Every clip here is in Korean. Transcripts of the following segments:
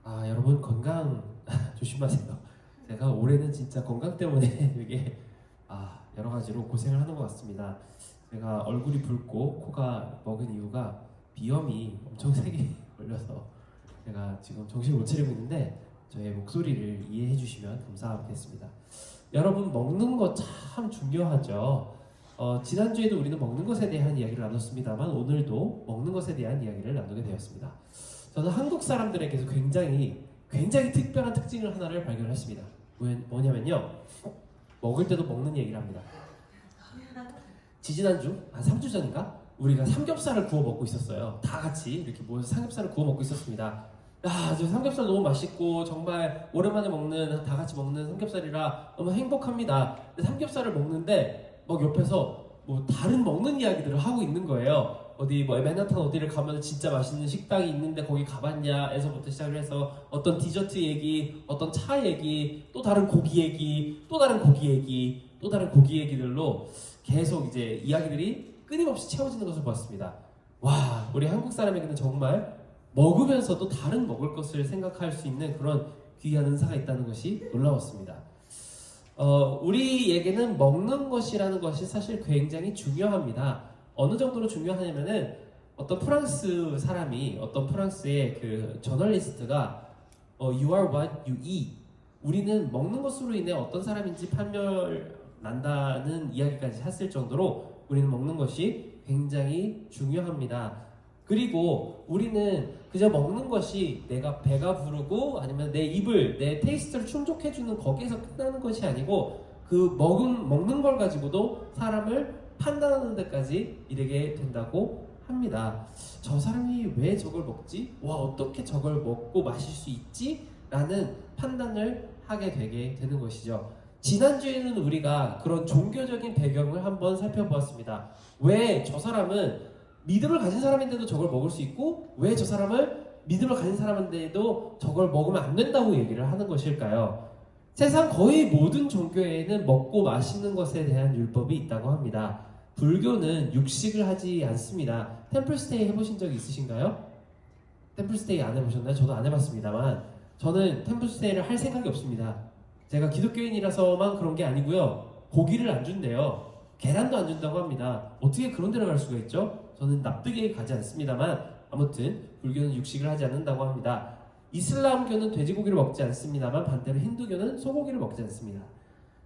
여러분 건강 조심하세요. 제가 올해는 진짜 건강 때문에 되게 여러 가지로 고생을 하는 것 같습니다. 제가 얼굴이 붉고 코가 먹은 이유가 비염이 엄청 세게 걸려서 제가 지금 정신을 못 차리고 있는데 저의 목소리를 이해해 주시면 감사하겠습니다. 여러분 먹는 거 참 중요하죠. 지난주에도 우리는 먹는 것에 대한 이야기를 나눴습니다만 오늘도 먹는 것에 대한 이야기를 나누게 되었습니다. 저는 한국 사람들에게서 굉장히 특별한 특징을 하나를 발견했습니다. 뭐냐면요, 먹을 때도 먹는 얘기를 합니다. 지지난주 한 3주 전인가 우리가 삼겹살을 구워 먹고 있었어요. 다 같이 이렇게 모여서 삼겹살을 구워 먹고 있었습니다. 저 삼겹살 너무 맛있고 정말 오랜만에 먹는, 다 같이 먹는 삼겹살이라 너무 행복합니다. 근데 삼겹살을 먹는데 막 옆에서 뭐 다른 먹는 이야기들을 하고 있는 거예요. 어디 뭐 맨하탄 어디를 가면 진짜 맛있는 식당이 있는데 거기 가봤냐 에서부터 시작을 해서 어떤 디저트 얘기, 어떤 차 얘기, 또 다른 고기 얘기, 또 다른 고기 얘기, 또 다른 고기 얘기들로 계속 이제 이야기들이 끊임없이 채워지는 것을 보았습니다. 와, 우리 한국 사람에게는 정말 먹으면서도 다른 먹을 것을 생각할 수 있는 그런 귀한 은사가 있다는 것이 놀라웠습니다. 우리에게는 먹는 것이라는 것이 사실 굉장히 중요합니다. 어느 정도로 중요하냐면은 어떤 프랑스 사람이, 어떤 프랑스의 그 저널리스트가 You are what you eat. 우리는 먹는 것으로 인해 어떤 사람인지 판별 난다는 이야기까지 했을 정도로 우리는 먹는 것이 굉장히 중요합니다. 그리고 우리는 그저 먹는 것이 내가 배가 부르고 아니면 내 입을, 내 테이스트를 충족해주는 거기에서 끝나는 것이 아니고 그 먹는 걸 가지고도 사람을 판단하는 데까지 이르게 된다고 합니다. 저 사람이 왜 저걸 먹지? 어떻게 저걸 먹고 마실 수 있지? 라는 판단을 하게 되게 되는 것이죠. 지난주에는 우리가 그런 종교적인 배경을 한번 살펴보았습니다. 왜 저 사람은 믿음을 가진 사람인데도 저걸 먹을 수 있고 왜 저 사람을 믿음을 가진 사람인데도 저걸 먹으면 안 된다고 얘기를 하는 것일까요? 세상 거의 모든 종교에는 먹고 마시는 것에 대한 율법이 있다고 합니다. 불교는 육식을 하지 않습니다. 템플스테이 해보신 적 있으신가요? 템플스테이 안 해보셨나요? 저도 안 해봤습니다만 저는 템플스테이를 할 생각이 없습니다. 제가 기독교인이라서만 그런 게 아니고요, 고기를 안 준대요. 계란도 안 준다고 합니다. 어떻게 그런 데를 갈 수가 있죠? 저는 납득이 가지 않습니다만 아무튼 불교는 육식을 하지 않는다고 합니다. 이슬람교는 돼지고기를 먹지 않습니다만 반대로 힌두교는 소고기를 먹지 않습니다.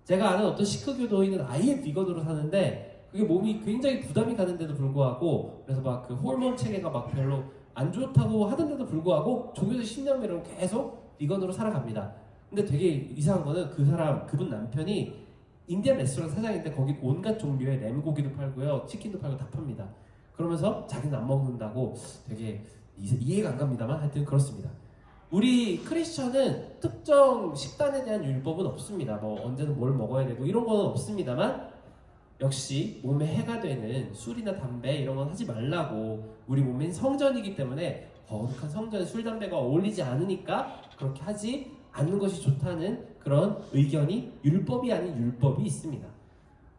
제가 아는 어떤 시크교도인은 아예 비건으로 사는데 그게 몸이 굉장히 부담이 가는데도 불구하고, 그래서 막 그 호르몬 체계가 막 별로 안 좋다고 하던데도 불구하고 종교적 신념이라고 계속 비건으로 살아갑니다. 근데 되게 이상한 거는 그분 남편이 인디안 레스토랑 사장인데 거기 온갖 종류의 램고기도 팔고요, 치킨도 팔고 다 팝니다. 그러면서 자기는 안 먹는다고 되게 이해가 안 갑니다만 하여튼 그렇습니다. 우리 크리스천은 특정 식단에 대한 율법은 없습니다. 뭐 언제는 뭘 먹어야 되고 이런 거는 없습니다만 역시 몸에 해가 되는 술이나 담배 이런 건 하지 말라고, 우리 몸은 성전이기 때문에 거룩한 성전에 술, 담배가 어울리지 않으니까 그렇게 하지 않는 것이 좋다는 그런 의견이 율법이 아닌 율법이 있습니다.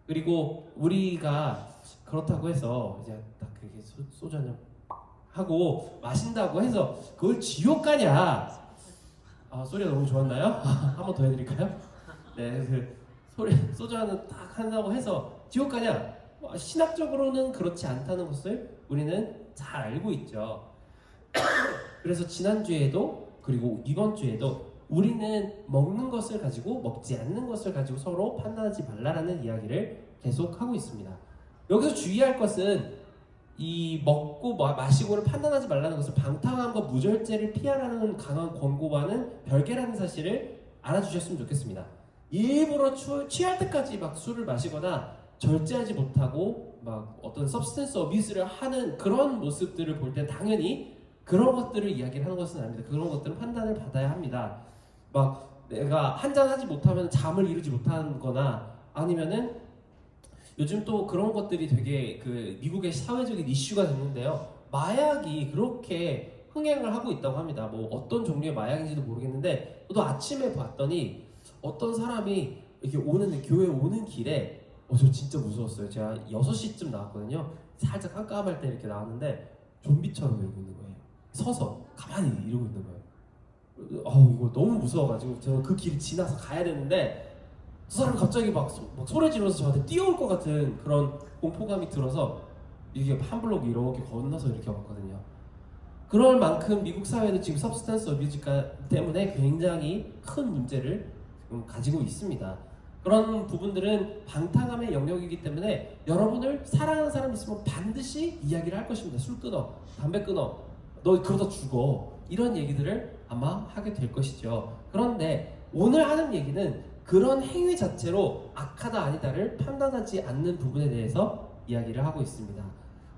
그리고 우리가 그렇다고 해서 이제 딱 그게 소주 한잔 하고 마신다고 해서 그걸 지옥 가냐? 소리가 너무 좋았나요? 한 번 더 해드릴까요? 네, 소주 한잔 딱 한다고 해서 지옥 가냐? 신학적으로는 그렇지 않다는 것을 우리는 잘 알고 있죠. 그래서 지난주에도 그리고 이번 주에도 우리는 먹는 것을 가지고 먹지 않는 것을 가지고 서로 판단하지 말라라는 이야기를 계속 하고 있습니다. 여기서 주의할 것은 이 먹고 마시고를 판단하지 말라는 것은 방탕함과 무절제를 피하라는 강한 권고와는 별개라는 사실을 알아주셨으면 좋겠습니다. 일부러 취할 때까지 막 술을 마시거나 절제하지 못하고 막 어떤 서브스턴스 어비스를 하는 그런 모습들을 볼 땐 당연히 그런 것들을 이야기를 하는 것은 아닙니다. 그런 것들은 판단을 받아야 합니다. 막 내가 한잔 하지 못하면 잠을 이루지 못하는 거나 아니면은 요즘 또 그런 것들이 되게 그 미국의 사회적인 이슈가 됐는데요. 마약이 그렇게 흥행을 하고 있다고 합니다. 뭐 어떤 종류의 마약인지도 모르겠는데 저도 아침에 봤더니 어떤 사람이 이렇게 교회 오는 길에 저 진짜 무서웠어요. 제가 6시쯤 나왔거든요. 살짝 깜깜할 때 이렇게 나왔는데 좀비처럼 이러고 있는 거예요. 서서 가만히 이러고 있는 거예요. 이거 너무 무서워가지고 저는 그 길을 지나서 가야 되는데 저 사람이 갑자기 막 소리 지르면서 저한테 뛰어올 것 같은 그런 공포감이 들어서 이게 한 블록 이렇게 건너서 이렇게 왔거든요. 그럴 만큼 미국 사회는 지금 서브스턴스 어뷰즈 때문에 굉장히 큰 문제를 가지고 있습니다. 그런 부분들은 방탕함의 영역이기 때문에 여러분을 사랑하는 사람 있으면 반드시 이야기를 할 것입니다. 술 끊어, 담배 끊어, 너 그러다 죽어, 이런 얘기들을 아마 하게 될 것이죠. 그런데 오늘 하는 얘기는 그런 행위 자체로 악하다 아니다를 판단하지 않는 부분에 대해서 이야기를 하고 있습니다.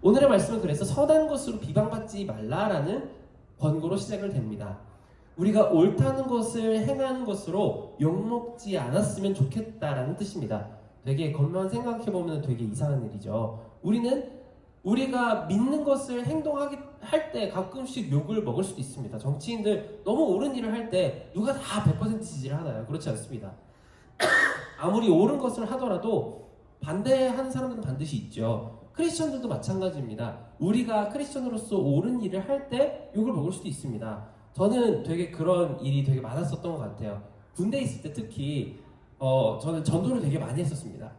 오늘의 말씀은 그래서 선한 것으로 비방받지 말라라는 권고로 시작을 됩니다. 우리가 옳다는 것을 행하는 것으로 욕먹지 않았으면 좋겠다라는 뜻입니다. 되게 겉만 생각해보면 되게 이상한 일이죠. 우리가 믿는 것을 행동하게 할 때 가끔씩 욕을 먹을 수도 있습니다. 정치인들 너무 옳은 일을 할 때 누가 다 100% 지지를 하나요? 그렇지 않습니다. 아무리 옳은 것을 하더라도 반대하는 사람들은 반드시 있죠. 크리스천들도 마찬가지입니다. 우리가 크리스천으로서 옳은 일을 할 때 욕을 먹을 수도 있습니다. 저는 되게 그런 일이 되게 많았었던 것 같아요. 군대에 있을 때 특히 저는 전도를 되게 많이 했었습니다.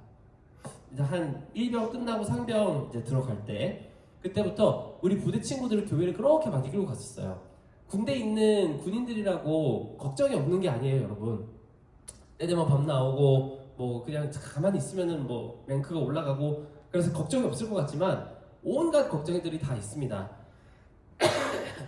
이제 한 1병 끝나고 상병 이제 들어갈 때 그때부터 우리 부대 친구들을 교회를 그렇게 많이 끌고 갔었어요. 군대에 있는 군인들이라고 걱정이 없는 게 아니에요, 여러분. 때 되면 밥 나오고 뭐 그냥 가만히 있으면은 뭐 랭크가 올라가고 그래서 걱정이 없을 것 같지만 온갖 걱정들이 다 있습니다.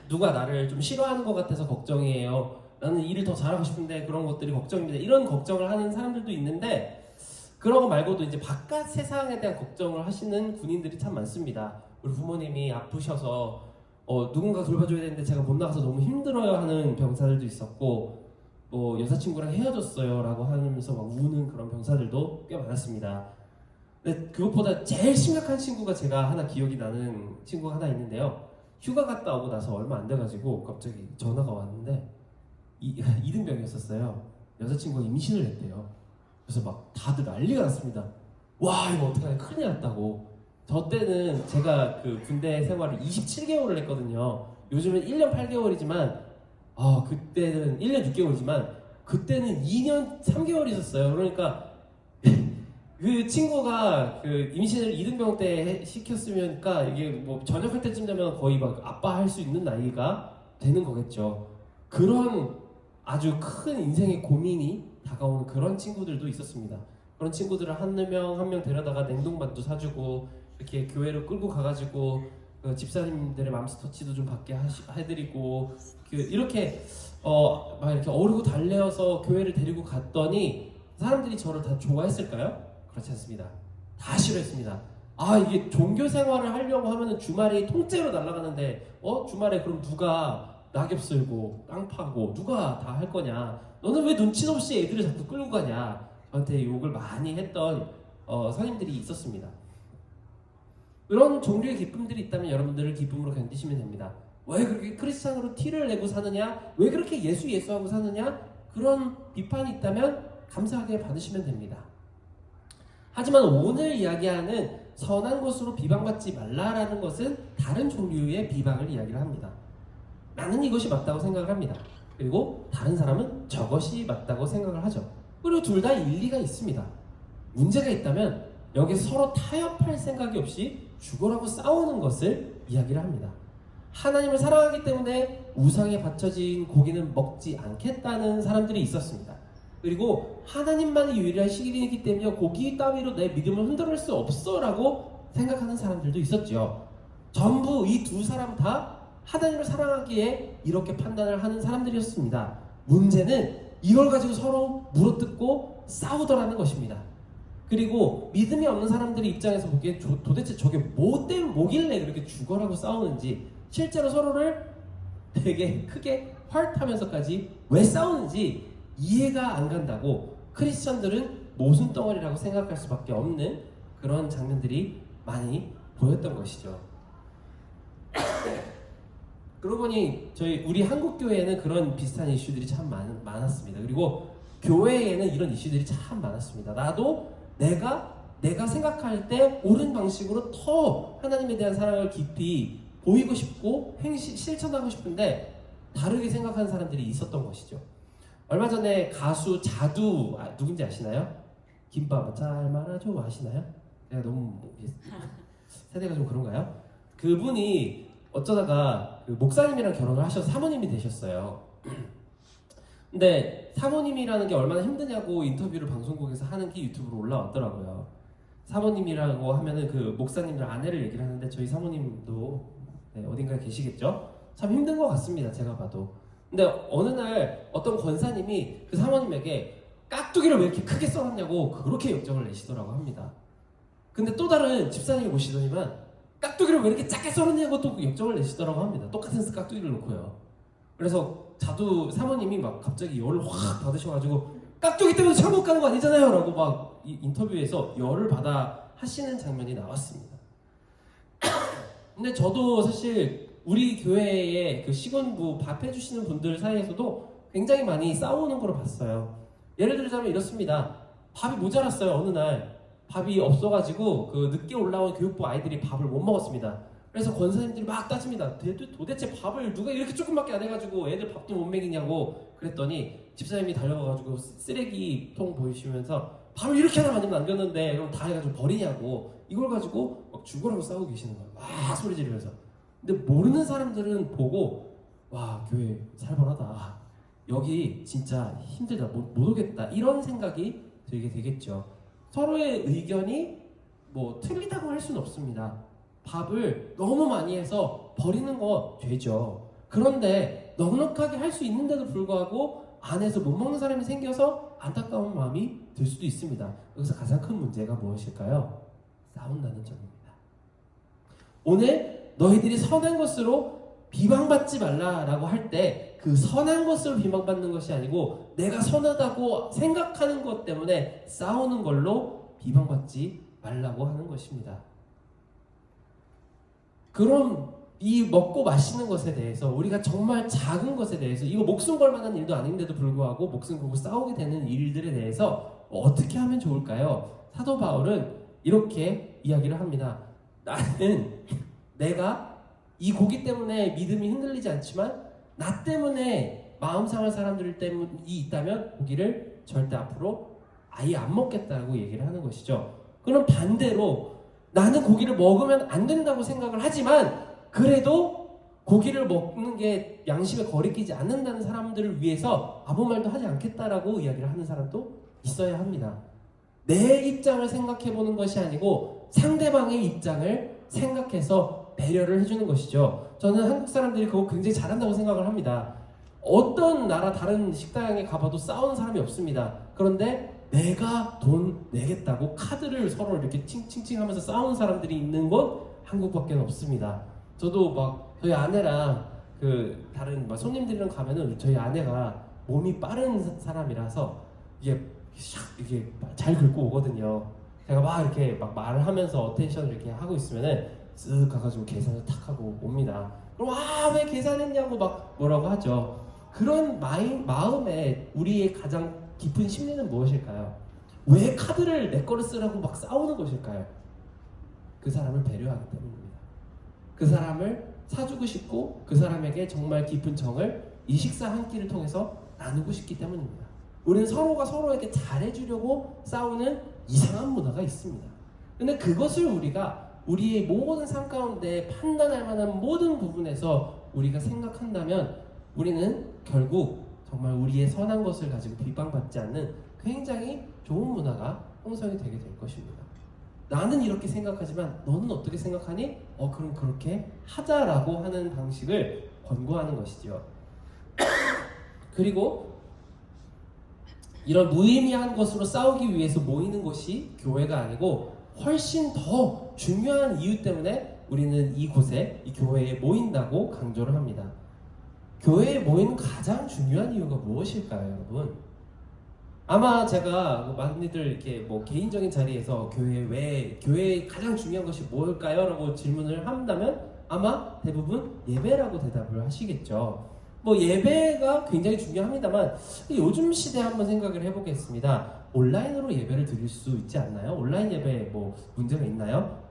누가 나를 좀 싫어하는 것 같아서 걱정이에요. 나는 일을 더 잘하고 싶은데 그런 것들이 걱정입니다. 이런 걱정을 하는 사람들도 있는데 그런 거 말고도 이제 바깥 세상에 대한 걱정을 하시는 군인들이 참 많습니다. 우리 부모님이 아프셔서 누군가 돌봐줘야 되는데 제가 못 나가서 너무 힘들어요 하는 병사들도 있었고 뭐 여자친구랑 헤어졌어요 라고 하면서 막 우는 그런 병사들도 꽤 많았습니다. 근데 그것보다 제일 심각한 친구가 제가 하나 기억이 나는 친구가 하나 있는데요. 휴가 갔다 오고 나서 얼마 안 돼가지고 갑자기 전화가 왔는데 이등병이었었어요. 여자친구가 임신을 했대요. 그래서 막 다들 난리가 났습니다. 와 이거 어떡하냐, 큰일 났다고. 저 때는 제가 그 군대 생활을 27개월을 했거든요. 요즘은 1년 8개월이지만 그때는 1년 6개월이지만 그때는 2년 3개월이 있었어요. 그러니까 그 친구가 그 임신을 이등병 때 시켰으면까 이게 뭐 전역할 때쯤 되면 거의 막 아빠 할 수 있는 나이가 되는 거겠죠. 그런 아주 큰 인생의 고민이 다가오는 그런 친구들도 있었습니다. 그런 친구들을 한 명 한 명 데려다가 냉동반도 사주고 이렇게 교회를 끌고 가가지고 그 집사님들의 맘스터치도 좀 받게 해드리고 이렇게 막 이렇게 어르고 달래어서 교회를 데리고 갔더니 사람들이 저를 다 좋아했을까요? 그렇지 않습니다. 다 싫어했습니다. 이게 종교 생활을 하려고 하면은 주말이 통째로 날아가는데 주말에 그럼 누가 낙엽 쓸고 땅 파고 누가 다 할 거냐? 너는 왜 눈치 없이 애들을 자꾸 끌고 가냐? 저한테 욕을 많이 했던 선임들이 있었습니다. 그런 종류의 기쁨들이 있다면 여러분들을 기쁨으로 견디시면 됩니다. 왜 그렇게 크리스찬으로 티를 내고 사느냐? 왜 그렇게 예수하고 사느냐? 그런 비판이 있다면 감사하게 받으시면 됩니다. 하지만 오늘 이야기하는 선한 것으로 비방받지 말라라는 것은 다른 종류의 비방을 이야기를 합니다. 나는 이것이 맞다고 생각을 합니다. 그리고 다른 사람은 저것이 맞다고 생각을 하죠. 그리고 둘 다 일리가 있습니다. 문제가 있다면 여기서 서로 타협할 생각이 없이 죽어라고 싸우는 것을 이야기를 합니다. 하나님을 사랑하기 때문에 우상에 바쳐진 고기는 먹지 않겠다는 사람들이 있었습니다. 그리고 하나님만이 유일한 시기이기 때문에 고기 따위로 내 믿음을 흔들을 수 없어 라고 생각하는 사람들도 있었죠. 전부 이 두 사람 다 하나님을 사랑하기에 이렇게 판단을 하는 사람들이었습니다. 문제는 이걸 가지고 서로 물어뜯고 싸우더라는 것입니다. 그리고 믿음이 없는 사람들의 입장에서 보기에 도대체 저게 뭐길래 그렇게 죽어라고 싸우는지, 실제로 서로를 되게 크게 활타면서까지 왜 싸우는지 이해가 안 간다고 크리스천들은 모순덩어리라고 생각할 수밖에 없는 그런 장면들이 많이 보였던 것이죠. 그러고 보니 우리 한국 교회에는 그런 비슷한 이슈들이 참 많았습니다. 그리고 교회에는 이런 이슈들이 참 많았습니다. 나도 내가 생각할 때 옳은 방식으로 더 하나님에 대한 사랑을 깊이 보이고 싶고 실천하고 싶은데 다르게 생각하는 사람들이 있었던 것이죠. 얼마 전에 가수 자두 누군지 아시나요? 김밥 잘 말아줘 아시나요? 내가 너무 세대가 좀 그런가요? 그분이 어쩌다가 그 목사님이랑 결혼을 하셔서 사모님이 되셨어요. 근데 사모님이라는 게 얼마나 힘드냐고 인터뷰를 방송국에서 하는 게 유튜브로 올라왔더라고요. 사모님이라고 하면은 그 목사님들 아내를 얘기를 하는데 저희 사모님도 어딘가에 계시겠죠? 참 힘든 것 같습니다. 제가 봐도. 근데 어느 날 어떤 권사님이 그 사모님에게 깍두기를 왜 이렇게 크게 썰었냐고 그렇게 역정을 내시더라고 합니다. 근데 또 다른 집사님이 보시더니만 깍두기를 왜 이렇게 작게 썰었냐고 또 역정을 내시더라고 합니다. 똑같은 깍두기를 놓고요. 그래서 자두 사모님이 막 갑자기 열을 확 받으셔가지고 깍두기 때문에 천국 가는 거 아니잖아요 라고 막 인터뷰에서 열을 받아 하시는 장면이 나왔습니다. 근데 저도 사실 우리 교회의 그 시군부 밥 해주시는 분들 사이에서도 굉장히 많이 싸우는 걸 봤어요. 예를 들자면 이렇습니다. 밥이 모자랐어요. 어느 날 밥이 없어가지고 그 늦게 올라온 교육부 아이들이 밥을 못 먹었습니다. 그래서 권사님들이 막 따집니다. 도대체 밥을 누가 이렇게 조금밖에 안 해가지고 애들 밥도 못 먹이냐고 그랬더니 집사님이 달려가가지고 쓰레기통 보이시면서 밥을 이렇게 하나 많이 남겼는데 그럼 다 해가지고 버리냐고 이걸 가지고 막 죽으라고 싸우고 계시는 거예요. 막 소리 지르면서. 근데 모르는 사람들은 보고 와 교회 살벌하다. 여기 진짜 힘들다. 못 오겠다. 이런 생각이 들게 되겠죠. 서로의 의견이 뭐 틀리다고 할 수는 없습니다. 밥을 너무 많이 해서 버리는 거 죄죠. 그런데 넉넉하게 할 수 있는데도 불구하고 안에서 못 먹는 사람이 생겨서 안타까운 마음이 들 수도 있습니다. 여기서 가장 큰 문제가 무엇일까요? 싸운다는 점입니다. 오늘 너희들이 선한 것으로 비방받지 말라라고 할 때 그 선한 것으로 비방받는 것이 아니고 내가 선하다고 생각하는 것 때문에 싸우는 걸로 비방받지 말라고 하는 것입니다. 그럼 이 먹고 마시는 것에 대해서 우리가 정말 작은 것에 대해서 이거 목숨 걸 만한 일도 아닌데도 불구하고 목숨 걸고 싸우게 되는 일들에 대해서 어떻게 하면 좋을까요? 사도 바울은 이렇게 이야기를 합니다. 나는 내가 이 고기 때문에 믿음이 흔들리지 않지만 나 때문에 마음 상할 사람들 때문이 있다면 고기를 절대 앞으로 아예 안 먹겠다고 얘기를 하는 것이죠. 그럼 반대로 나는 고기를 먹으면 안 된다고 생각을 하지만 그래도 고기를 먹는 게 양심에 거리끼지 않는다는 사람들을 위해서 아무 말도 하지 않겠다라고 이야기를 하는 사람도 있어야 합니다. 내 입장을 생각해보는 것이 아니고 상대방의 입장을 생각해서 배려를 해주는 것이죠. 저는 한국 사람들이 그거 굉장히 잘한다고 생각을 합니다. 어떤 나라 다른 식당에 가봐도 싸우는 사람이 없습니다. 그런데 내가 돈 내겠다고 카드를 서로 이렇게 칭칭칭 하면서 싸우는 사람들이 있는 곳 한국밖에 없습니다. 저도 막 저희 아내랑 그 다른 막 손님들이랑 가면은 저희 아내가 몸이 빠른 사람이라서 이게 잘 긁고 오거든요. 제가 막 이렇게 막 말을 하면서 어텐션을 이렇게 하고 있으면은 쓱 가가지고 계산을 탁 하고 옵니다. 그럼 왜 계산했냐고 막 뭐라고 하죠. 그런 마음에 우리의 가장 깊은 심리는 무엇일까요? 왜 카드를 내 거를 쓰라고 막 싸우는 것일까요? 그 사람을 배려하기 때문입니다. 그 사람을 사주고 싶고 그 사람에게 정말 깊은 정을 이 식사 한 끼를 통해서 나누고 싶기 때문입니다. 우리는 서로가 서로에게 잘해주려고 싸우는 이상한 문화가 있습니다. 근데 그것을 우리가 우리의 모든 삶 가운데 판단할 만한 모든 부분에서 우리가 생각한다면 우리는 결국 정말 우리의 선한 것을 가지고 비방받지 않는 굉장히 좋은 문화가 형성이 되게 될 것입니다. 나는 이렇게 생각하지만 너는 어떻게 생각하니? 그럼 그렇게 하자라고 하는 방식을 권고하는 것이죠. 그리고 이런 무의미한 것으로 싸우기 위해서 모이는 것이 교회가 아니고 훨씬 더 중요한 이유 때문에 우리는 이곳에 이 교회에 모인다고 강조를 합니다. 교회에 모이는 가장 중요한 이유가 무엇일까요, 여러분? 아마 제가 많이들 이렇게 뭐 개인적인 자리에서 교회의 가장 중요한 것이 뭘까요? 라고 질문을 한다면 아마 대부분 예배라고 대답을 하시겠죠. 뭐 예배가 굉장히 중요합니다만 요즘 시대에 한번 생각을 해보겠습니다. 온라인으로 예배를 드릴 수 있지 않나요? 온라인 예배 뭐 문제가 있나요?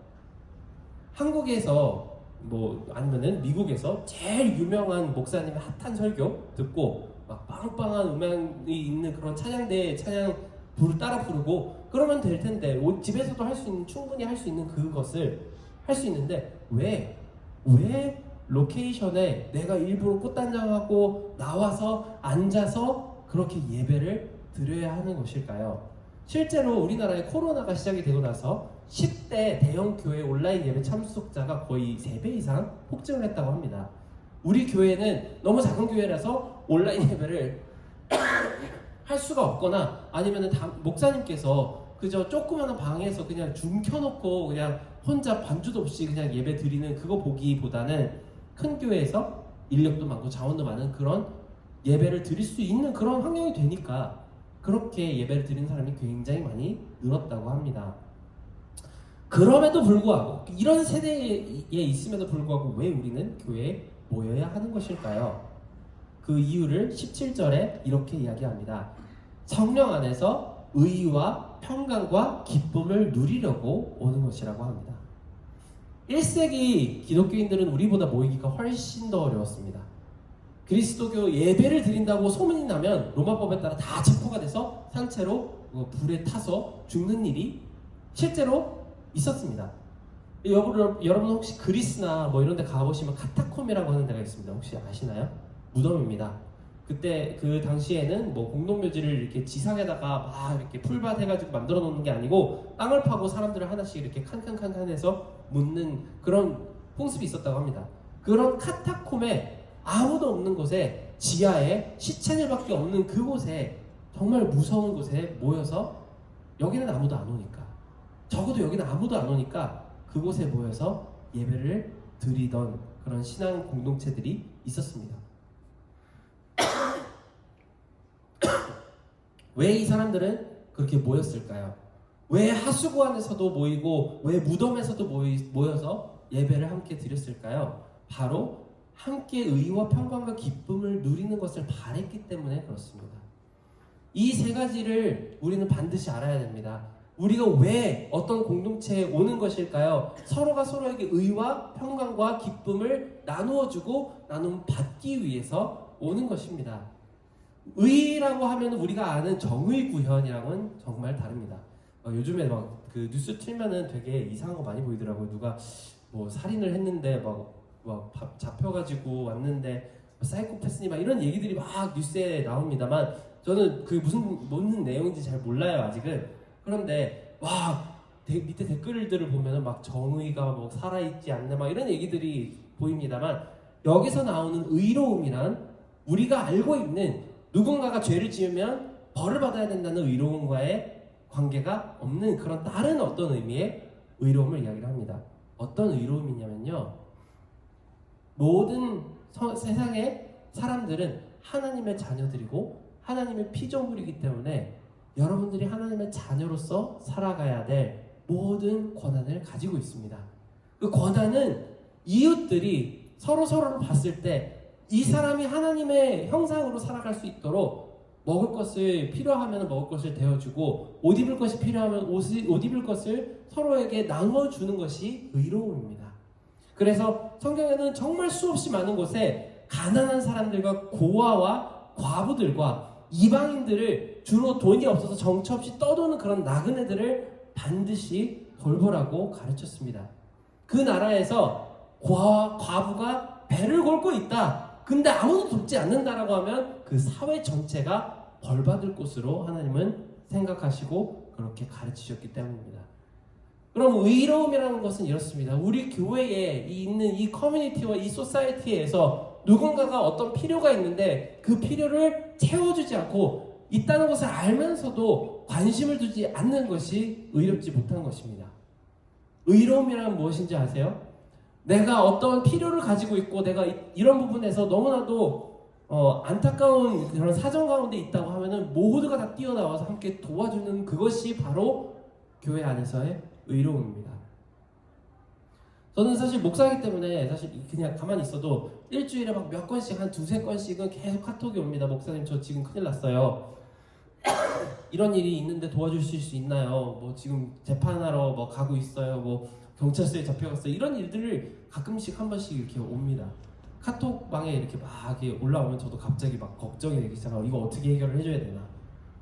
한국에서 뭐 아니면은 미국에서 제일 유명한 목사님의 핫한 설교 듣고 막 빵빵한 음향이 있는 그런 찬양대에 찬양 따라 부르고 그러면 될 텐데 집에서도 할 수 있는 충분히 할 수 있는 그것을 할 수 있는데 왜 로케이션에 내가 일부러 꽃단장하고 나와서 앉아서 그렇게 예배를 드려야 하는 것일까요? 실제로 우리나라에 코로나가 시작이 되고 나서 10대 대형 교회 온라인 예배 참석자가 거의 3배 이상 폭증을 했다고 합니다. 우리 교회는 너무 작은 교회라서 온라인 예배를 할 수가 없거나 아니면은 목사님께서 그저 조그마한 방에서 그냥 줌 켜놓고 그냥 혼자 반주도 없이 그냥 예배 드리는 그거 보기보다는 큰 교회에서 인력도 많고 자원도 많은 그런 예배를 드릴 수 있는 그런 환경이 되니까 그렇게 예배를 드리는 사람이 굉장히 많이 늘었다고 합니다. 그럼에도 불구하고 이런 세대에 있음에도 불구하고 왜 우리는 교회에 모여야 하는 것일까요? 그 이유를 17절에 이렇게 이야기합니다. 성령 안에서 의와 평강과 기쁨을 누리려고 오는 것이라고 합니다. 1세기 기독교인들은 우리보다 모이기가 훨씬 더 어려웠습니다. 그리스도교 예배를 드린다고 소문이 나면 로마법에 따라 다 체포가 돼서 상체로 불에 타서 죽는 일이 실제로 있었습니다. 여러분 혹시 그리스나 뭐 이런 데 가보시면 카타콤이라고 하는 데가 있습니다. 혹시 아시나요? 무덤입니다. 그때 그 당시에는 뭐 공동묘지를 이렇게 지상에다가 막 이렇게 풀밭 해가지고 만들어 놓는 게 아니고 땅을 파고 사람들을 하나씩 이렇게 칸칸칸칸 해서 묻는 그런 풍습이 있었다고 합니다. 그런 카타콤에 아무도 없는 곳에 지하에 시체들밖에 없는 그곳에 정말 무서운 곳에 모여서 여기는 아무도 안 오니까 적어도 여기는 아무도 안 오니까 그곳에 모여서 예배를 드리던 그런 신앙 공동체들이 있었습니다. 왜 이 사람들은 그렇게 모였을까요? 왜 하수구 안에서도 모이고 왜 무덤에서도 모여서 예배를 함께 드렸을까요? 바로 함께 의와 평강과 기쁨을 누리는 것을 바랬기 때문에 그렇습니다. 이 세 가지를 우리는 반드시 알아야 됩니다. 우리가 왜 어떤 공동체에 오는 것일까요? 서로가 서로에게 의와 평강과 기쁨을 나누어주고 받기 위해서 오는 것입니다. 의라고 하면 우리가 아는 정의 구현이랑은 정말 다릅니다. 요즘에 막 그 뉴스 틀면은 되게 이상한 거 많이 보이더라고요. 누가 뭐 살인을 했는데 막 잡혀가지고 왔는데 사이코패스니 막 이런 얘기들이 막 뉴스에 나옵니다만 저는 그 무슨 내용인지 잘 몰라요 아직은. 그런데 밑에 댓글들을 보면은 막 정의가 뭐 살아있지 않네 막 이런 얘기들이 보입니다만 여기서 나오는 의로움이란 우리가 알고 있는 누군가가 죄를 지으면 벌을 받아야 된다는 의로움과의 관계가 없는 그런 다른 어떤 의미의 의로움을 이야기를 합니다. 어떤 의로움이냐면요, 모든 세상의 사람들은 하나님의 자녀들이고 하나님의 피조물이기 때문에 여러분들이 하나님의 자녀로서 살아가야 될 모든 권한을 가지고 있습니다. 그 권한은 이웃들이 서로를 봤을 때 이 사람이 하나님의 형상으로 살아갈 수 있도록 먹을 것을 필요하면 먹을 것을 데워주고 옷 입을 것이 필요하면 옷 입을 것을 서로에게 나눠주는 것이 의로움입니다. 그래서 성경에는 정말 수없이 많은 곳에 가난한 사람들과 고아와 과부들과 이방인들을 주로 돈이 없어서 정처 없이 떠도는 그런 나그네들을 반드시 돌보라고 가르쳤습니다. 그 나라에서 고아와 과부가 배를 골고 있다. 근데 아무도 돕지 않는다라고 하면 그 사회 전체가 벌받을 곳으로 하나님은 생각하시고 그렇게 가르치셨기 때문입니다. 그럼 의로움이라는 것은 이렇습니다. 우리 교회에 있는 이 커뮤니티와 이 소사이티에서 누군가가 어떤 필요가 있는데 그 필요를 채워주지 않고 있다는 것을 알면서도 관심을 두지 않는 것이 의롭지 못한 것입니다. 의로움이란 무엇인지 아세요? 내가 어떤 필요를 가지고 있고 내가 이런 부분에서 너무나도 안타까운 그런 사정 가운데 있다고 하면은 모두가 다 뛰어나와서 함께 도와주는 그것이 바로 교회 안에서의 의로움입니다. 저는 사실 목사이기 때문에 사실 그냥 가만히 있어도 일주일에 막 몇 건씩 한 두세 건씩은 계속 카톡이 옵니다. 목사님 저 지금 큰일 났어요. 이런 일이 있는데 도와주실 수 있나요? 뭐 지금 재판하러 뭐 가고 있어요. 뭐 경찰서에 잡혀갔어. 이런 일들을 가끔씩 한 번씩 이렇게 옵니다. 카톡방에 이렇게 막 이렇게 올라오면 저도 갑자기 막 걱정이 되기 시작하고 이거 어떻게 해결을 해줘야 되나.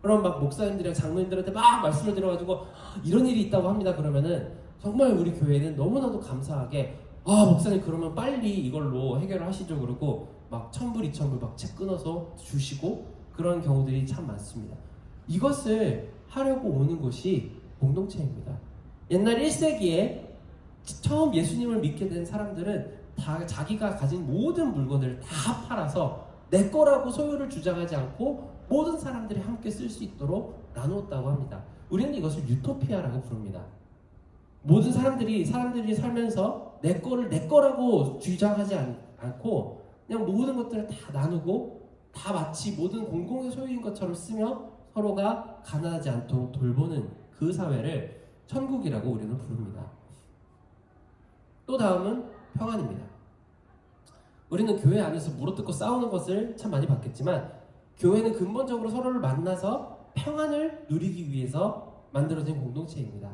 그럼 막 목사님들이랑 장로님들한테 막 말씀을 드려가지고 이런 일이 있다고 합니다. 그러면은 정말 우리 교회는 너무나도 감사하게 목사님 그러면 빨리 이걸로 해결을 하시죠. 그러고 막 1,000불, 2,000불 막 책 끊어서 주시고 그런 경우들이 참 많습니다. 이것을 하려고 오는 것이 공동체입니다. 옛날 1세기에 처음 예수님을 믿게 된 사람들은 다 자기가 가진 모든 물건을 다 팔아서 내 거라고 소유를 주장하지 않고 모든 사람들이 함께 쓸 수 있도록 나누었다고 합니다. 우리는 이것을 유토피아라고 부릅니다. 모든 사람들이 살면서 내 거를 내 거라고 주장하지 않고 그냥 모든 것들을 다 나누고 다 마치 모든 공공의 소유인 것처럼 쓰며 서로가 가난하지 않도록 돌보는 그 사회를 천국이라고 우리는 부릅니다. 또 다음은 평안입니다. 우리는 교회 안에서 물어뜯고 싸우는 것을 참 많이 봤겠지만 교회는 근본적으로 서로를 만나서 평안을 누리기 위해서 만들어진 공동체입니다.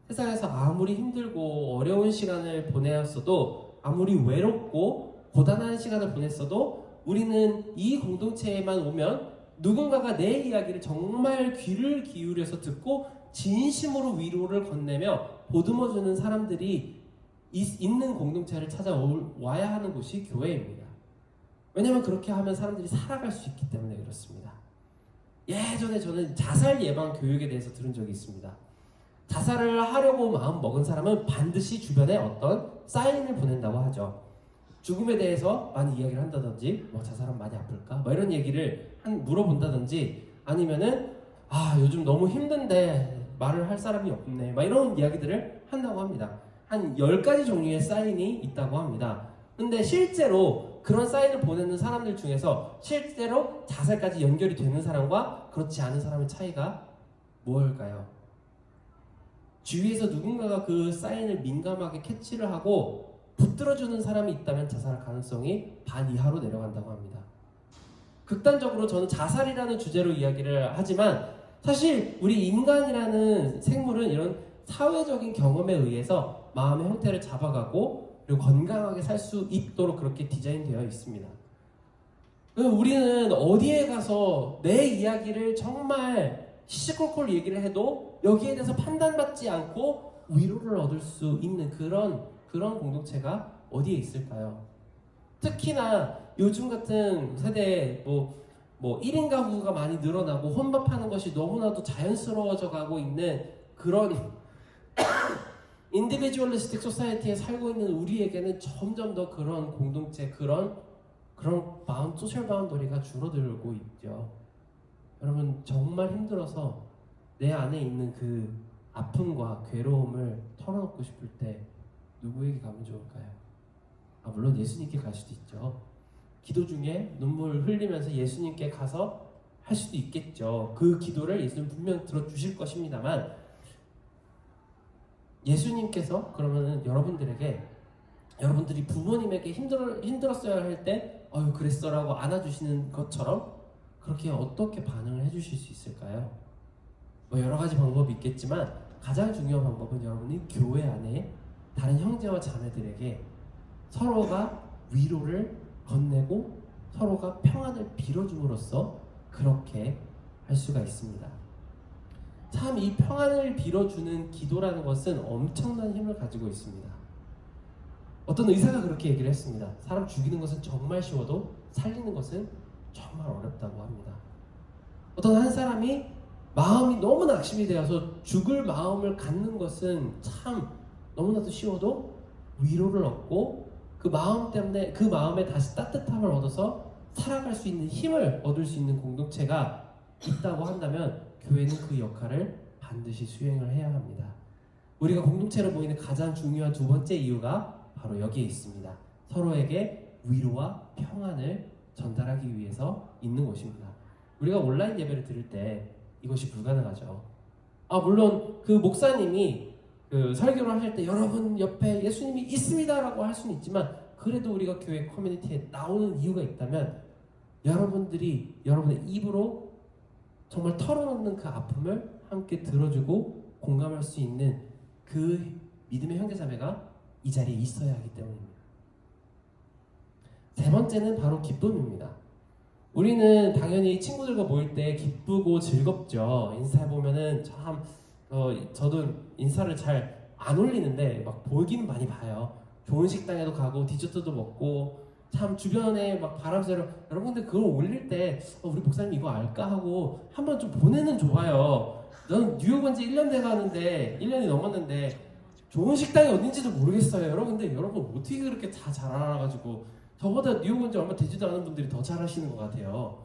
세상에서 아무리 힘들고 어려운 시간을 보내었어도 아무리 외롭고 고단한 시간을 보냈어도 우리는 이 공동체에만 오면 누군가가 내 이야기를 정말 귀를 기울여서 듣고 진심으로 위로를 건네며 보듬어주는 사람들이 있는 공동체를 찾아와야 하는 곳이 교회입니다. 왜냐하면 그렇게 하면 사람들이 살아갈 수 있기 때문에 그렇습니다. 예전에 저는 자살 예방 교육에 대해서 들은 적이 있습니다. 자살을 하려고 마음 먹은 사람은 반드시 주변에 어떤 사인을 보낸다고 하죠. 죽음에 대해서 많이 이야기를 한다든지 자살하면 많이 아플까? 이런 얘기를 물어본다든지 아니면은 요즘 너무 힘든데 말을 할 사람이 없네 이런 이야기들을 한다고 합니다. 한 10가지 종류의 사인이 있다고 합니다. 근데 실제로 그런 사인을 보내는 사람들 중에서 실제로 자살까지 연결이 되는 사람과 그렇지 않은 사람의 차이가 뭘까요? 주위에서 누군가가 그 사인을 민감하게 캐치를 하고 붙들어주는 사람이 있다면 자살할 가능성이 반 이하로 내려간다고 합니다. 극단적으로 저는 자살이라는 주제로 이야기를 하지만 사실 우리 인간이라는 생물은 이런 사회적인 경험에 의해서 마음의 형태를 잡아가고 그리고 건강하게 살 수 있도록 그렇게 디자인되어 있습니다. 우리는 어디에 가서 내 이야기를 정말 시시콜콜 얘기를 해도 여기에 대해서 판단받지 않고 위로를 얻을 수 있는 그런 공동체가 어디에 있을까요? 특히나 요즘 같은 세대에 1인 가구가 많이 늘어나고 혼밥하는 것이 너무나도 자연스러워져 가고 있는 그런 인디비주얼리스틱 소사이어티에 살고 있는 우리에게는 점점 더 그런 공동체, 그런 소셜 바운더리가 줄어들고 있죠. 여러분 정말 힘들어서 내 안에 있는 그 아픔과 괴로움을 털어놓고 싶을 때 누구에게 가면 좋을까요? 물론 예수님께 갈 수도 있죠. 기도 중에 눈물 흘리면서 예수님께 가서 할 수도 있겠죠. 그 기도를 예수님 분명 들어주실 것입니다만 예수님께서 그러면은 여러분들이 부모님에게 힘들었어야 할 때 그랬어라고 안아주시는 것처럼 그렇게 어떻게 반응을 해주실 수 있을까요? 여러 가지 방법이 있겠지만 가장 중요한 방법은 여러분이 교회 안에 다른 형제와 자매들에게 서로가 위로를 건네고 서로가 평안을 빌어줌으로써 그렇게 할 수가 있습니다. 참 이 평안을 빌어주는 기도라는 것은 엄청난 힘을 가지고 있습니다. 어떤 의사가 그렇게 얘기를 했습니다. 사람 죽이는 것은 정말 쉬워도 살리는 것은 정말 어렵다고 합니다. 어떤 한 사람이 마음이 너무 낙심이 되어서 죽을 마음을 갖는 것은 참 너무나도 쉬워도 위로를 얻고 그 마음 때문에 그 마음에 다시 따뜻함을 얻어서 살아갈 수 있는 힘을 얻을 수 있는 공동체가 있다고 한다면 교회는 그 역할을 반드시 수행을 해야 합니다. 우리가 공동체로 모이는 가장 중요한 두 번째 이유가 바로 여기에 있습니다. 서로에게 위로와 평안을 전달하기 위해서 있는 것입니다. 우리가 온라인 예배를 드릴 때 이것이 불가능하죠. 물론 그 목사님이 설교를 할 때 여러분 옆에 예수님이 있습니다라고 할 수는 있지만 그래도 우리가 교회 커뮤니티에 나오는 이유가 있다면 여러분들이 여러분의 입으로 정말 털어놓는 그 아픔을 함께 들어주고 공감할 수 있는 그 믿음의 형제자매가 이 자리에 있어야 하기 때문입니다. 세 번째는 바로 기쁨입니다. 우리는 당연히 친구들과 모일 때 기쁘고 즐겁죠. 인스타에 보면은 참 저도 인스타를 잘 안 올리는데 막 보기는 많이 봐요. 좋은 식당에도 가고 디저트도 먹고 참 주변에 막 바람 쐬러 여러분들 그걸 올릴 때 우리 목사님 이거 알까 하고 한번 좀 보내는 좋아요. 저는 뉴욕 온 지 1년 돼가는데 1년이 넘었는데 좋은 식당이 어딘지도 모르겠어요. 여러분들 어떻게 그렇게 다 잘 알아가지고 저보다 뉴욕 온 지 얼마 되지도 않은 분들이 더 잘하시는 것 같아요.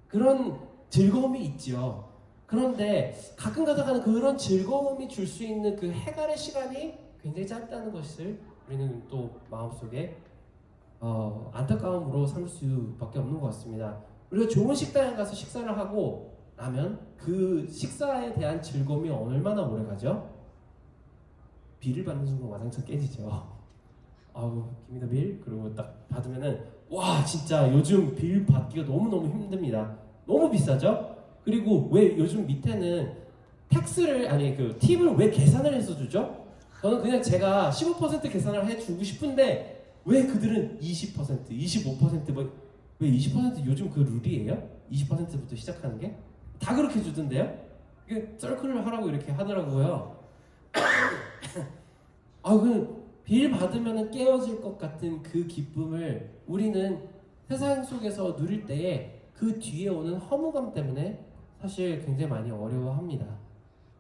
그런 즐거움이 있지요. 그런데 가끔 가다가는 그런 즐거움이 줄 수 있는 그 해갈의 시간이 굉장히 짧다는 것을 우리는 또 마음속에 안타까움으로 삼을 수밖에 없는 것 같습니다. 우리가 좋은 식당에 가서 식사를 하고 나면 그 식사에 대한 즐거움이 얼마나 오래 가죠? 빌을 받는 순간 와장창 깨지죠. 아우 기미더 빌? 그리고 딱 받으면은 와 진짜 요즘 빌 받기가 너무너무 힘듭니다. 너무 비싸죠? 그리고 왜 요즘 밑에는 그 팁을 왜 계산을 해서 주죠? 저는 그냥 제가 15% 계산을 해주고 싶은데 왜 그들은 20%, 25%왜 20% 요즘 그 룰이에요? 20%부터 시작하는 게? 다 그렇게 주던데요? 이게 서클을 하라고 이렇게 하더라고요. 빌 받으면 깨어질 것 같은 그 기쁨을 우리는 세상 속에서 누릴 때에 그 뒤에 오는 허무감 때문에 사실 굉장히 많이 어려워합니다.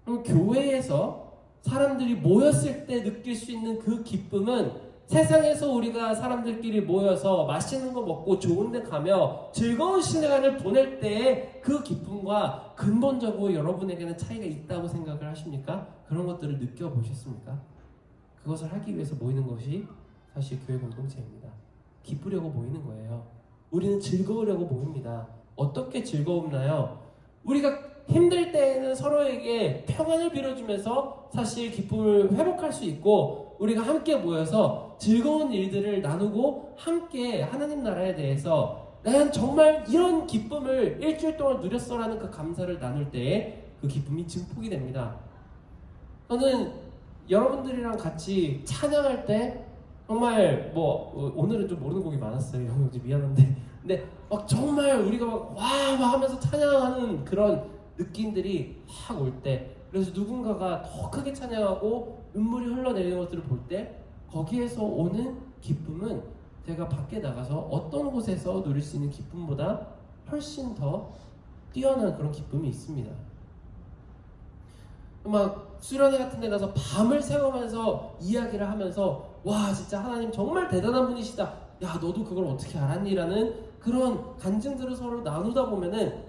그럼 교회에서 사람들이 모였을 때 느낄 수 있는 그 기쁨은 세상에서 우리가 사람들끼리 모여서 맛있는 거 먹고 좋은 데 가며 즐거운 시간을 보낼 때의 그 기쁨과 근본적으로 여러분에게는 차이가 있다고 생각을 하십니까? 그런 것들을 느껴보셨습니까? 그것을 하기 위해서 모이는 것이 사실 교회 공동체입니다. 기쁘려고 모이는 거예요. 우리는 즐거우려고 모입니다. 어떻게 즐거움나요? 우리가 힘들 때에는 서로에게 평안을 빌어주면서 사실 기쁨을 회복할 수 있고 우리가 함께 모여서 즐거운 일들을 나누고 함께 하나님 나라에 대해서 난 정말 이런 기쁨을 일주일 동안 누렸어라는 그 감사를 나눌 때에 그 기쁨이 증폭이 됩니다. 저는 여러분들이랑 같이 찬양할 때 정말 오늘은 좀 모르는 곡이 많았어요. 형 미안한데 근데 막 정말 우리가 막 하면서 찬양하는 그런 느낌들이 확 올 때 그래서 누군가가 더 크게 찬양하고 눈물이 흘러내리는 것들을 볼 때 거기에서 오는 기쁨은 제가 밖에 나가서 어떤 곳에서 누릴 수 있는 기쁨보다 훨씬 더 뛰어난 그런 기쁨이 있습니다. 막 수련회 같은 데 가서 밤을 새우면서 이야기를 하면서 와 진짜 하나님 정말 대단한 분이시다. 야 너도 그걸 어떻게 알았니? 라는 그런 간증들을 서로 나누다 보면은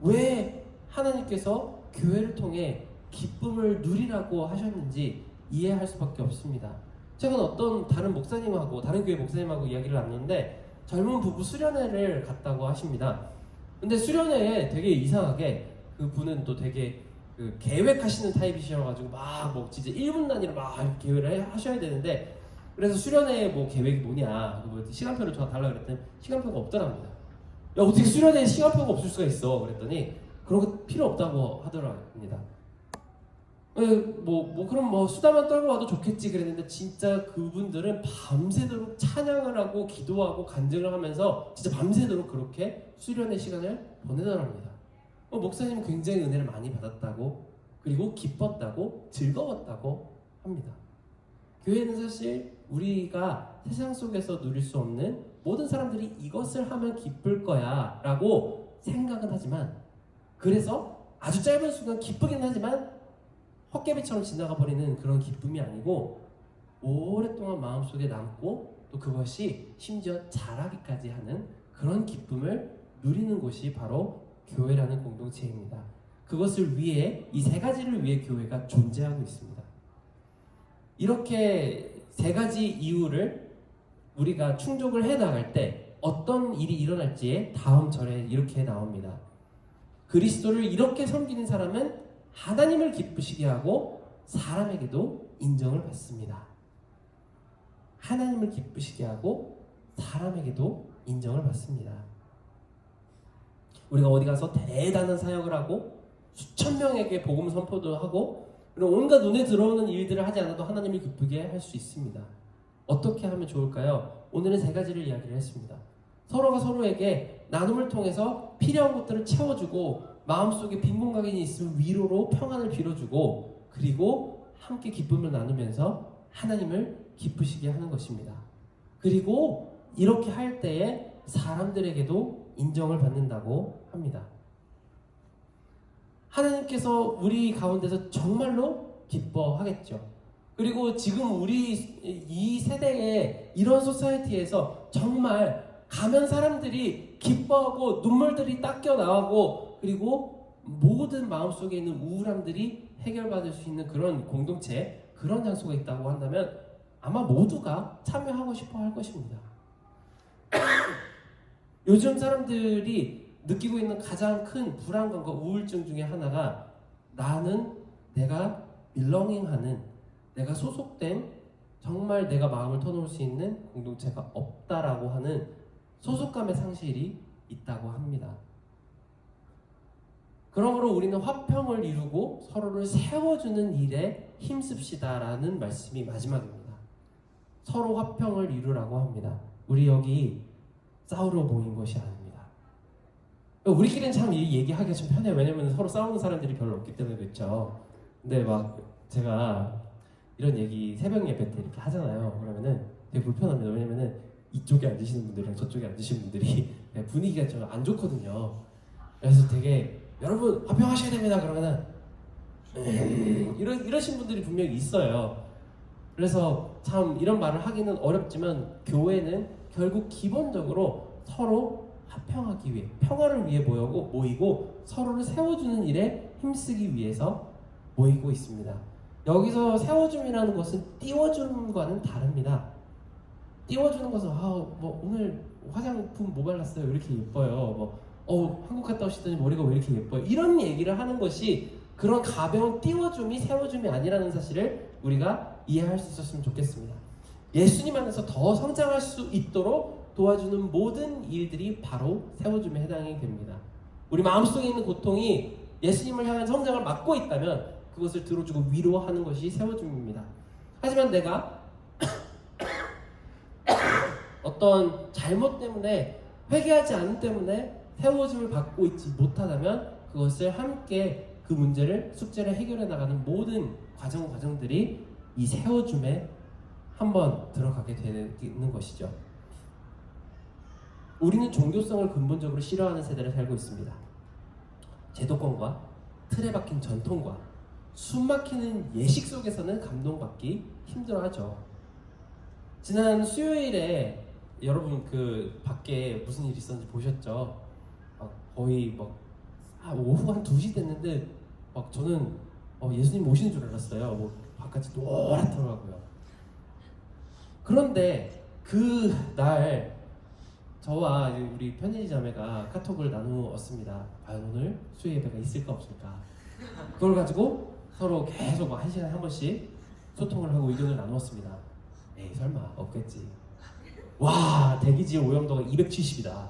왜 하나님께서 교회를 통해 기쁨을 누리라고 하셨는지 이해할 수밖에 없습니다. 최근 어떤 다른 목사님하고 다른 교회 목사님하고 이야기를 나눴는데 젊은 부부 수련회를 갔다고 하십니다. 근데 수련회에 되게 이상하게 그 분은 또 되게 그 계획하시는 타입이셔가지고 진짜 1분 단위로 막 계획을 하셔야 되는데 그래서 수련회 계획이 뭐냐 시간표를 저 달라 그랬더니 시간표가 없더랍니다. 야 어떻게 수련회에 시간표가 없을 수가 있어? 그랬더니 그런 거 필요 없다고 하더랍니다. 그럼 수다만 떨고 와도 좋겠지 그랬는데 진짜 그분들은 밤새도록 찬양을 하고 기도하고 간증을 하면서 진짜 밤새도록 그렇게 수련회 시간을 보내더랍니다. 목사님은 굉장히 은혜를 많이 받았다고 그리고 기뻤다고 즐거웠다고 합니다. 교회는 사실 우리가 세상 속에서 누릴 수 없는 모든 사람들이 이것을 하면 기쁠 거야 라고 생각은 하지만 그래서 아주 짧은 순간 기쁘긴 하지만 헛개비처럼 지나가 버리는 그런 기쁨이 아니고 오랫동안 마음속에 남고 또 그것이 심지어 자라기까지 하는 그런 기쁨을 누리는 곳이 바로 교회라는 공동체입니다. 그것을 위해 이 세 가지를 위해 교회가 존재하고 있습니다. 이렇게 세 가지 이유를 우리가 충족을 해 나갈 때 어떤 일이 일어날지에 다음 절에 이렇게 나옵니다. 그리스도를 이렇게 섬기는 사람은 하나님을 기쁘시게 하고 사람에게도 인정을 받습니다. 하나님을 기쁘시게 하고 사람에게도 인정을 받습니다. 우리가 어디 가서 대단한 사역을 하고 수천 명에게 복음 선포도 하고 그리고 온갖 눈에 들어오는 일들을 하지 않아도 하나님을 기쁘게 할 수 있습니다. 어떻게 하면 좋을까요? 오늘은 세 가지를 이야기를 했습니다. 서로가 서로에게 나눔을 통해서 필요한 것들을 채워주고 마음속에 빈 공간이 있으면 위로로 평안을 빌어주고 그리고 함께 기쁨을 나누면서 하나님을 기쁘시게 하는 것입니다. 그리고 이렇게 할 때에 사람들에게도 인정을 받는다고 합니다. 하나님께서 우리 가운데서 정말로 기뻐하겠죠. 그리고 지금 우리 이 세대의 이런 소사이티에서 정말 가면 사람들이 기뻐하고 눈물들이 닦여 나오고 그리고 모든 마음속에 있는 우울함들이 해결받을 수 있는 그런 공동체, 그런 장소가 있다고 한다면 아마 모두가 참여하고 싶어 할 것입니다. 요즘 사람들이 느끼고 있는 가장 큰 불안감과 우울증 중에 하나가 나는 내가 belonging하는, 내가 소속된, 정말 내가 마음을 터놓을 수 있는 공동체가 없다라고 하는 소속감의 상실이 있다고 합니다. 그러므로 우리는 화평을 이루고 서로를 세워주는 일에 힘씁시다라는 말씀이 마지막입니다. 서로 화평을 이루라고 합니다. 우리 여기 싸우러 모인 것이 아닙니다. 우리끼리는 참 이 얘기하기가 좀 편해요. 왜냐면 서로 싸우는 사람들이 별로 없기 때문에. 그렇죠. 근데 막 제가 이런 얘기 새벽 예배 때 이렇게 하잖아요. 그러면은 되게 불편합니다. 왜냐면은 이쪽에 앉으시는 분들이랑 저쪽에 앉으시는 분들이 분위기가 좀 안 좋거든요. 그래서 되게 여러분 화평하셔야 됩니다 그러면은 이러신 분들이 분명히 있어요. 그래서 참 이런 말을 하기는 어렵지만 교회는 결국 기본적으로 서로 화평하기 위해, 평화를 위해 모이고 서로를 세워주는 일에 힘쓰기 위해서 모이고 있습니다. 여기서 세워줌이라는 것은 띄워줌과는 다릅니다. 띄워주는 것은 뭐 오늘 화장품 뭐 발랐어요? 왜 이렇게 예뻐요? 한국 갔다 오시더니 머리가 왜 이렇게 예뻐요? 이런 얘기를 하는 것이 그런 가벼운 띄워줌이 세워줌이 아니라는 사실을 우리가 이해할 수 있었으면 좋겠습니다. 예수님 안에서 더 성장할 수 있도록 도와주는 모든 일들이 바로 세워줌에 해당이 됩니다. 우리 마음속에 있는 고통이 예수님을 향한 성장을 막고 있다면 그것을 들어주고 위로하는 것이 세워줌입니다. 하지만 내가 어떤 잘못 때문에 회개하지 않은 때문에 세워줌을 받고 있지 못하다면 그것을 함께 그 문제를 숙제를 해결해 나가는 모든 과정들이 이 세워줌에 한번 들어가게 되는 것이죠. 우리는 종교성을 근본적으로 싫어하는 세대를 살고 있습니다. 제도권과 틀에 박힌 전통과 숨막히는 예식 속에서는 감동받기 힘들어하죠. 지난 수요일에 여러분 그 밖에 무슨 일이 있었는지 보셨죠? 거의 오후 한 2시 됐는데 저는 예수님 오시는 줄 알았어요. 바깥이 노랗더라고요. 그런데 그 날 저와 우리 편지 자매가 카톡을 나누었습니다. 과연 오늘 수요 예배가 있을까 없을까? 그걸 가지고 서로 계속 1시간에 한 번씩 소통을 하고 의견을 나누었습니다. 에이 설마 없겠지. 와 대기지의 오염도가 270이다.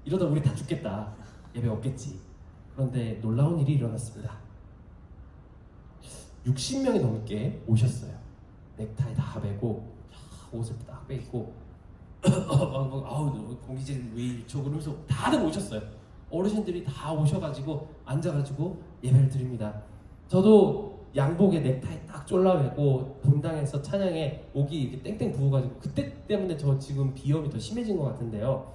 이러다 우리 다 죽겠다. 예배 없겠지. 그런데 놀라운 일이 일어났습니다. 60명이 넘게 오셨어요. 넥타이 다 매고 옷을 딱 빼입고 공기질 왜 이렇죠? 그러면서 다들 오셨어요. 어르신들이 다 오셔가지고 앉아가지고 예배를 드립니다. 저도 양복에 넥타이 딱 졸라매고 본당에서 찬양에 목이 이렇게 땡땡 부어가지고 그때 때문에 저 지금 비염이 더 심해진 것 같은데요.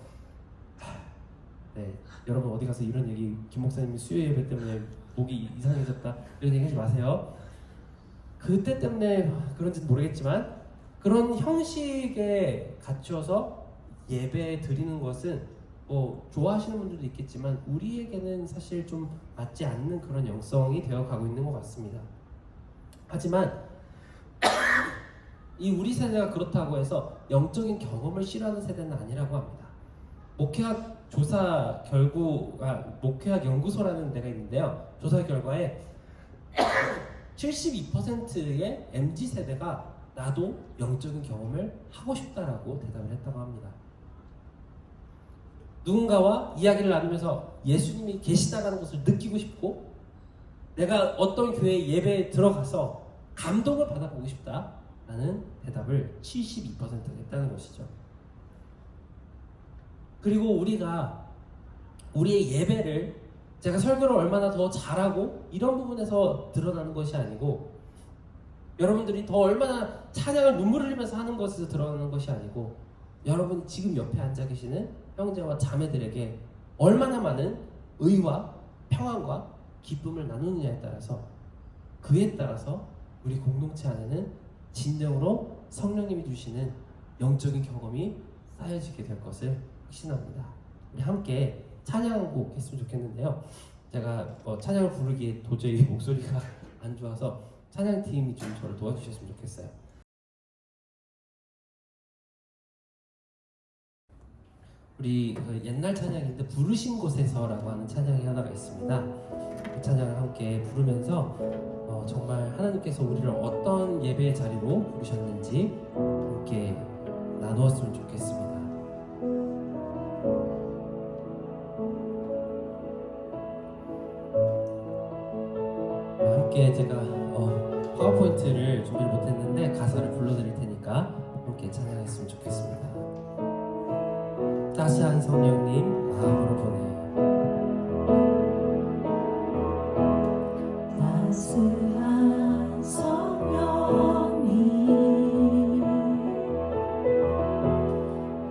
네, 여러분 어디 가서 이런 얘기 김 목사님이 수요 예배 때문에 목이 이상해졌다 이런 얘기 하지 마세요. 그때 때문에 그런지는 모르겠지만 그런 형식에 갖추어서 예배 드리는 것은 좋아하시는 분들도 있겠지만 우리에게는 사실 좀 맞지 않는 그런 영성이 되어가고 있는 것 같습니다. 하지만 이 우리 세대가 그렇다고 해서 영적인 경험을 싫어하는 세대는 아니라고 합니다. 목회학 조사 목회학 연구소라는 데가 있는데요. 조사 결과에 72%의 MZ세대가 나도 영적인 경험을 하고 싶다라고 대답을 했다고 합니다. 누군가와 이야기를 나누면서 예수님이 계시다라는 것을 느끼고 싶고 내가 어떤 교회 예배에 들어가서 감동을 받아보고 싶다라는 대답을 72%가 했다는 것이죠. 그리고 우리가 우리의 예배를 제가 설교를 얼마나 더 잘하고 이런 부분에서 드러나는 것이 아니고, 여러분들이 더 얼마나 찬양을 눈물 흘리면서 하는 것에서 드러나는 것이 아니고, 여러분 지금 옆에 앉아 계시는 형제와 자매들에게 얼마나 많은 의와 평안과 기쁨을 나누느냐에 따라서, 그에 따라서 우리 공동체 안에는 진정으로 성령님이 주시는 영적인 경험이 쌓여지게 될 것을 확신합니다. 우리 함께 찬양 한 곡 했으면 좋겠는데요. 제가 찬양을 부르기에 도저히 목소리가 안 좋아서 찬양팀이 좀 저를 도와주셨으면 좋겠어요. 우리 옛날 찬양인데 부르신 곳에서라고 하는 찬양이 하나가 있습니다. 그 찬양을 함께 부르면서 정말 하나님께서 우리를 어떤 예배의 자리로 부르셨는지 함께 나누었으면 좋겠습니다. 함께 제가 파워포인트를 준비를 못했는데 가사를 불러드릴 테니까 함께 찬양했으면 좋겠습니다. 따스한 성령님 마음으로 보내. 따스한 성령님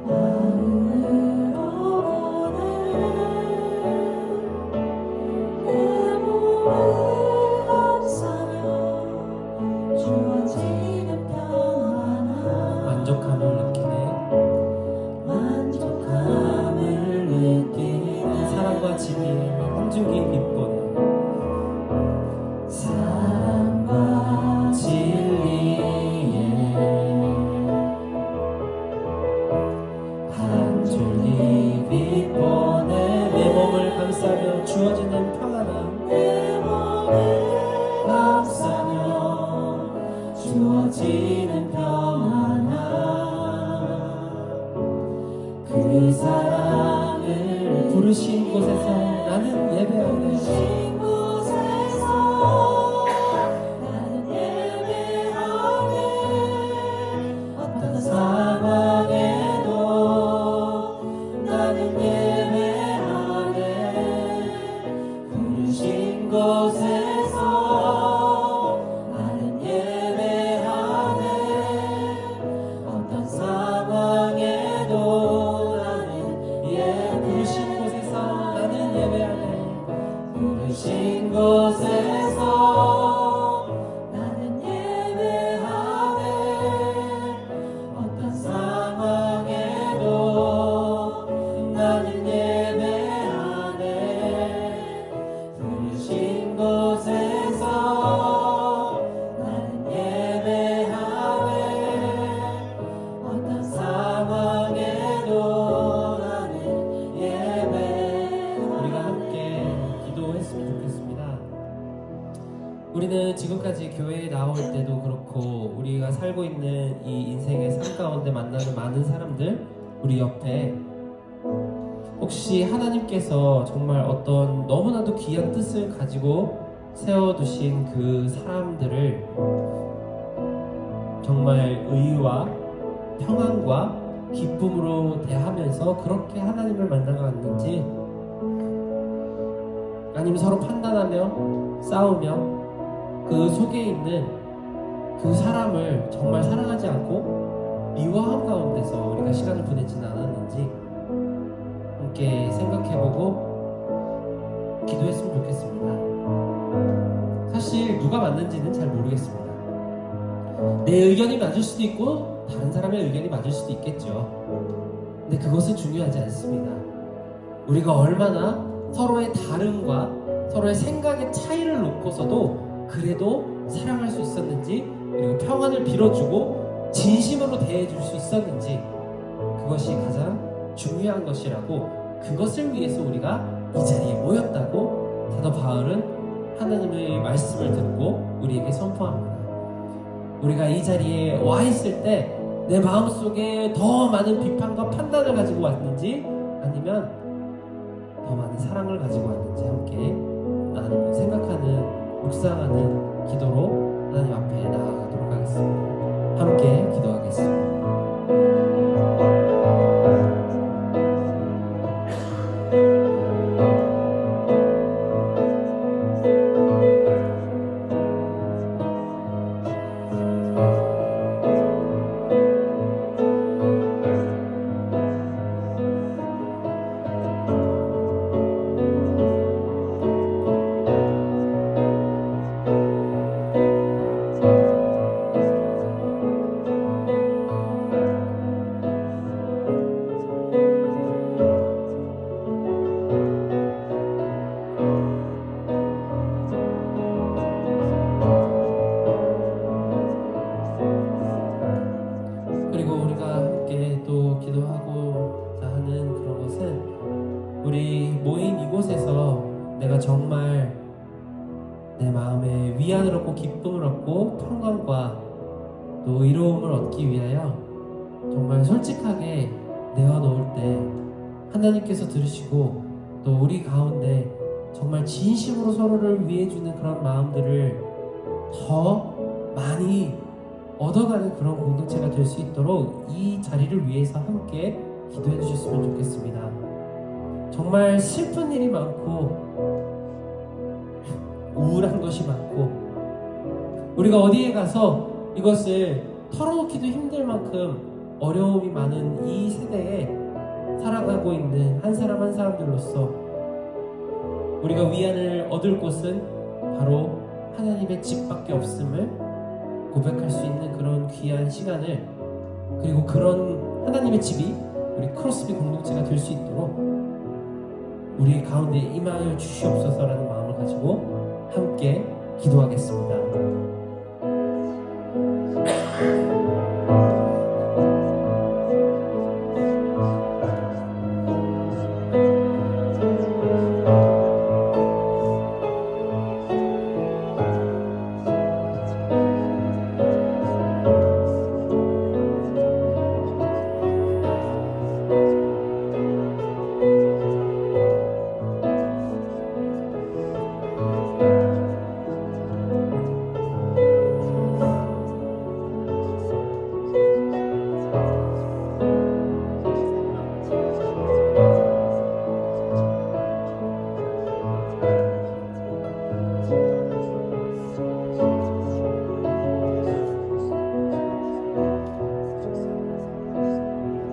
마음으로 보내. 내 몸을 감싸며 주어지는 평안함 만족함을 느끼네. 사랑과 진리의 한줄기 빛보네. 사랑과 진리의 한 줄기 빛보네. 내 몸을 감싸며 주어지는 평안함. 내 몸을 감싸며 주어지는 평안함 그 사랑을 부르신 곳에서 나는 예배하네. 부르신 곳에서 나는 예배하네. 어떤 상황에도 나는 예배하네. 부르신 곳에서 나는 예배하네. 어떤 상황에도 부르신 곳에서 나는 예배하네. 부르신 곳에서 나는 예배하네. 어떤 상황에도 나는 예배하네. 부르신 곳에서 나는 예배하네. 어떤 상황에도 나는 우리가 함께 기도했으면 좋겠습니다. 우리는 지금까지 교회에 나올 때도 그렇고 우리가 살고 있는 이 인생의 삶 가운데 만나는 많은 사람들, 우리 옆에 혹시 하나님께서 정말 어떤 너무나도 귀한 뜻을 가지고 세워두신 그 사람들을 정말 의와 평안과 기쁨으로 대하면서 그렇게 하나님을 만나갔는지, 아니면 서로 판단하며 싸우며 그 속에 있는 그 사람을 정말 사랑하지 않고 미워함 가운데서 우리가 시간을 보내지는 않았는지 함께 생각해보고 기도했으면 좋겠습니다. 사실 누가 맞는지는 잘 모르겠습니다. 내 의견이 맞을 수도 있고 다른 사람의 의견이 맞을 수도 있겠죠. 근데 그것은 중요하지 않습니다. 우리가 얼마나 서로의 다름과 서로의 생각의 차이를 놓고서도 그래도 사랑할 수 있었는지, 그리고 평안을 빌어주고 진심으로 대해줄 수 있었는지, 그것이 가장 중요한 것이라고, 그것을 위해서 우리가 이 자리에 모였다고 사도 바울은 하나님의 말씀을 듣고 우리에게 선포합니다. 우리가 이 자리에 와 있을 때 내 마음속에 더 많은 비판과 판단을 가지고 왔는지, 아니면 더 많은 사랑을 가지고 왔는지 함께 나는 생각하는 묵상하는 기도로 하나님 앞에 나아가도록 하겠습니다. 함께 기도하겠습니다. 그리고 우리가 함께 또 기도하고자 하는 그런 것은 우리 모인 이곳에서 내가 정말 내 마음에 위안을 얻고 기쁨을 얻고 평강과 또 이로움을 얻기 위하여 정말 솔직하게 내어놓을 때 하나님께서 들으시고 또 우리 가운데 정말 진심으로 서로를 위해주는 그런 마음들을 더 많이 얻어가는 그런 공동체가 될 수 있도록 이 자리를 위해서 함께 기도해 주셨으면 좋겠습니다. 정말 슬픈 일이 많고 우울한 것이 많고 우리가 어디에 가서 이것을 털어놓기도 힘들 만큼 어려움이 많은 이 세대에 살아가고 있는 한 사람 한 사람들로서 우리가 위안을 얻을 곳은 바로 하나님의 집밖에 없음을 고백할 수 있는 그런 귀한 시간을, 그리고 그런 하나님의 집이 우리 크로스비 공동체가 될 수 있도록 우리 가운데 임하여 주시옵소서라는 마음을 가지고 함께 기도하겠습니다.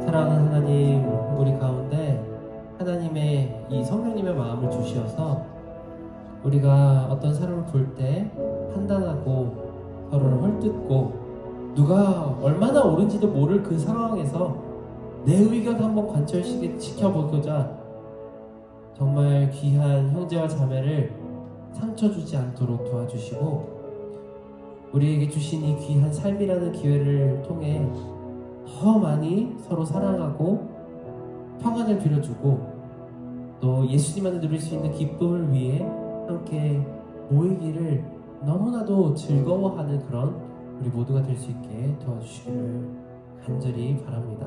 사랑하는 하나님, 우리 가운데 하나님의 이 성령님의 마음을 주시어서 우리가 어떤 사람을 볼 때 판단하고 서로를 헐뜯고 누가 얼마나 옳은지도 모를 그 상황에서 내 의견 한번 관철시게 지켜보고자 정말 귀한 형제와 자매를 상처 주지 않도록 도와주시고 우리에게 주신 이 귀한 삶이라는 기회를 통해 더 많이 서로 사랑하고 평안을 빌어주고 또 예수님만을 누릴 수 있는 기쁨을 위해 함께 모이기를 너무나도 즐거워하는 그런 우리 모두가 될 수 있게 도와주시기를 간절히 바랍니다.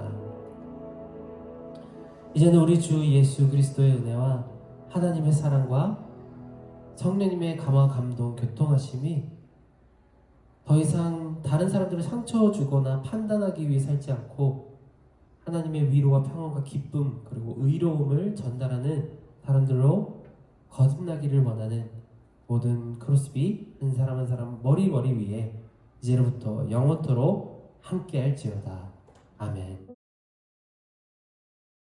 이제는 우리 주 예수 그리스도의 은혜와 하나님의 사랑과 성령님의 감화 감동 교통하심이 더 이상 다른 사람들을 상처 주거나 판단하기 위해 살지 않고 하나님의 위로와 평안과 기쁨 그리고 의로움을 전달하는 사람들로 거듭나기를 원하는 모든 크로스비 한 사람 한 사람 머리 위에 이제로부터 영원토록 함께 할지어다. 아멘.